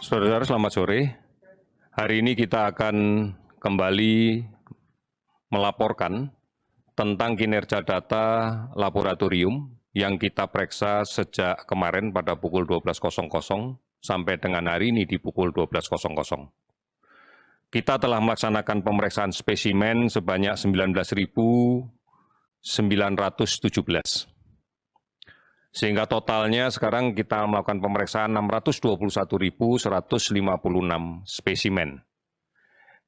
Saudara-saudara, selamat sore. Hari ini kita akan kembali melaporkan tentang kinerja data laboratorium yang kita periksa sejak kemarin pada pukul 12.00 sampai dengan hari ini di pukul 12.00. Kita telah melaksanakan pemeriksaan spesimen sebanyak 19.917. Sehingga totalnya sekarang kita melakukan pemeriksaan 621.156 spesimen.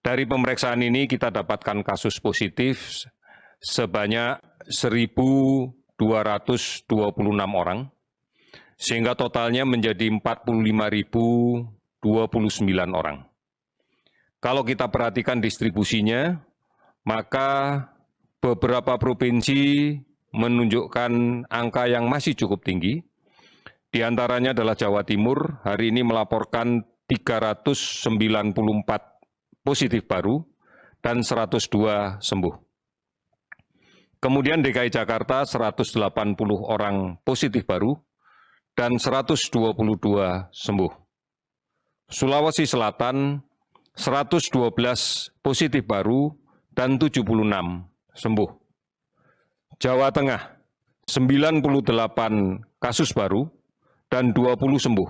Dari pemeriksaan ini kita dapatkan kasus positif sebanyak 1.226 orang, sehingga totalnya menjadi 45.029 orang. Kalau kita perhatikan distribusinya, maka beberapa provinsi menunjukkan angka yang masih cukup tinggi. Di antaranya adalah Jawa Timur, hari ini melaporkan 394 positif baru dan 102 sembuh. Kemudian DKI Jakarta 180 orang positif baru dan 122 sembuh. Sulawesi Selatan 112 positif baru dan 76 sembuh. Jawa Tengah, 98 kasus baru dan 20 sembuh.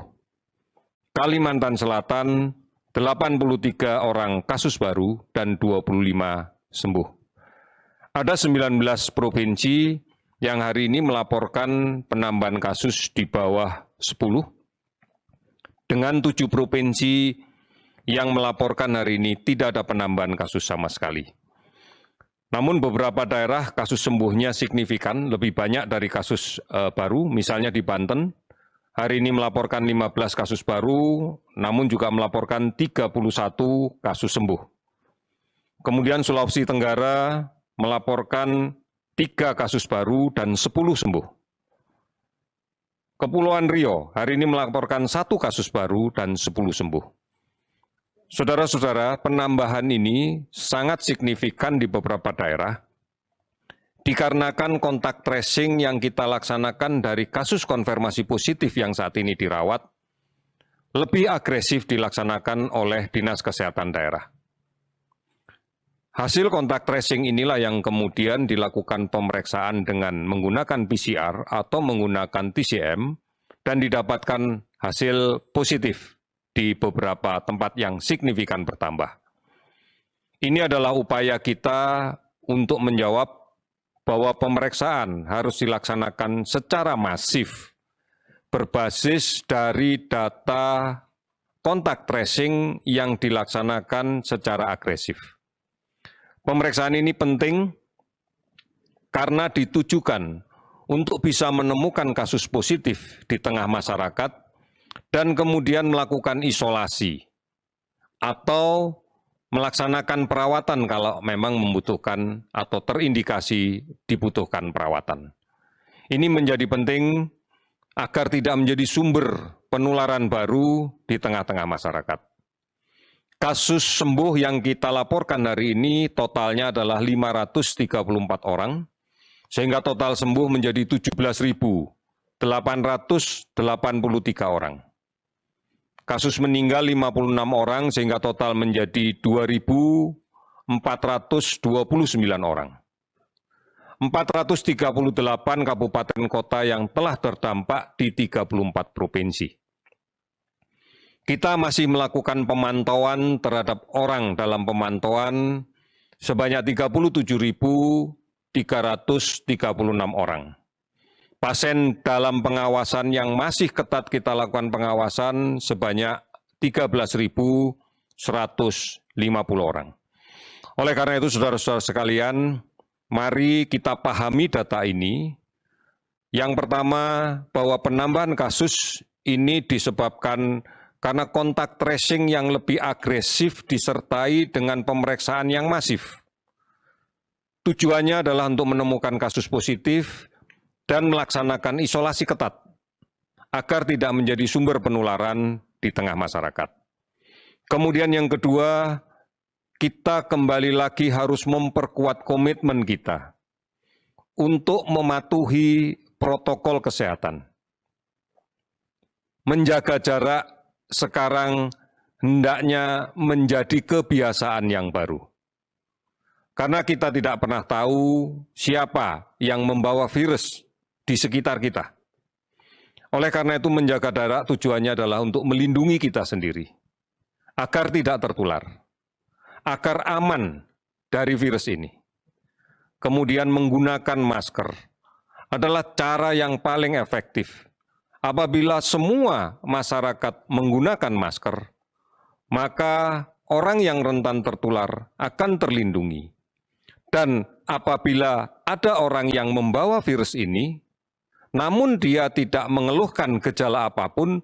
Kalimantan Selatan, 83 orang kasus baru dan 25 sembuh. Ada 19 provinsi yang hari ini melaporkan penambahan kasus di bawah 10, dengan 7 provinsi yang melaporkan hari ini tidak ada penambahan kasus sama sekali. Namun beberapa daerah kasus sembuhnya signifikan, lebih banyak dari kasus baru, misalnya di Banten, hari ini melaporkan 15 kasus baru, namun juga melaporkan 31 kasus sembuh. Kemudian Sulawesi Tenggara melaporkan 3 kasus baru dan 10 sembuh. Kepulauan Riau hari ini melaporkan 1 kasus baru dan 10 sembuh. Saudara-saudara, penambahan ini sangat signifikan di beberapa daerah, dikarenakan kontak tracing yang kita laksanakan dari kasus konfirmasi positif yang saat ini dirawat, lebih agresif dilaksanakan oleh Dinas Kesehatan daerah. Hasil kontak tracing inilah yang kemudian dilakukan pemeriksaan dengan menggunakan PCR atau menggunakan TCM dan didapatkan hasil positif di beberapa tempat yang signifikan bertambah. Ini adalah upaya kita untuk menjawab bahwa pemeriksaan harus dilaksanakan secara masif, berbasis dari data kontak tracing yang dilaksanakan secara agresif. Pemeriksaan ini penting karena ditujukan untuk bisa menemukan kasus positif di tengah masyarakat dan kemudian melakukan isolasi atau melaksanakan perawatan kalau memang membutuhkan atau terindikasi dibutuhkan perawatan. Ini menjadi penting agar tidak menjadi sumber penularan baru di tengah-tengah masyarakat. Kasus sembuh yang kita laporkan hari ini totalnya adalah 534 orang, sehingga total sembuh menjadi 17.883 orang. Kasus meninggal 56 orang sehingga total menjadi 2.429 orang. 438 kabupaten kota yang telah terdampak di 34 provinsi. Kita masih melakukan pemantauan terhadap orang dalam pemantauan sebanyak 37.336 orang. Pasien dalam pengawasan yang masih ketat kita lakukan pengawasan sebanyak 13.150 orang. Oleh karena itu, saudara-saudara sekalian, mari kita pahami data ini. Yang pertama, bahwa penambahan kasus ini disebabkan karena kontak tracing yang lebih agresif disertai dengan pemeriksaan yang masif. Tujuannya adalah untuk menemukan kasus positif dan melaksanakan isolasi ketat agar tidak menjadi sumber penularan di tengah masyarakat. Kemudian yang kedua, kita kembali lagi harus memperkuat komitmen kita untuk mematuhi protokol kesehatan. Menjaga jarak sekarang hendaknya menjadi kebiasaan yang baru. Karena kita tidak pernah tahu siapa yang membawa virus di sekitar kita. Oleh karena itu menjaga jarak tujuannya adalah untuk melindungi kita sendiri, agar tidak tertular, agar aman dari virus ini. Kemudian menggunakan masker adalah cara yang paling efektif. Apabila semua masyarakat menggunakan masker, maka orang yang rentan tertular akan terlindungi. Dan apabila ada orang yang membawa virus ini, namun dia tidak mengeluhkan gejala apapun,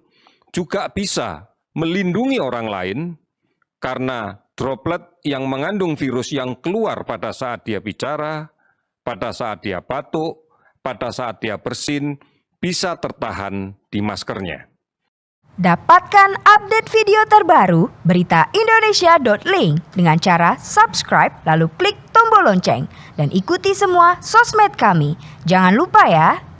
juga bisa melindungi orang lain karena droplet yang mengandung virus yang keluar pada saat dia bicara, pada saat dia batuk, pada saat dia bersin, bisa tertahan di maskernya. Dapatkan update video terbaru berita Indonesia.link dengan cara subscribe lalu klik tombol lonceng dan ikuti semua sosmed kami. Jangan lupa ya.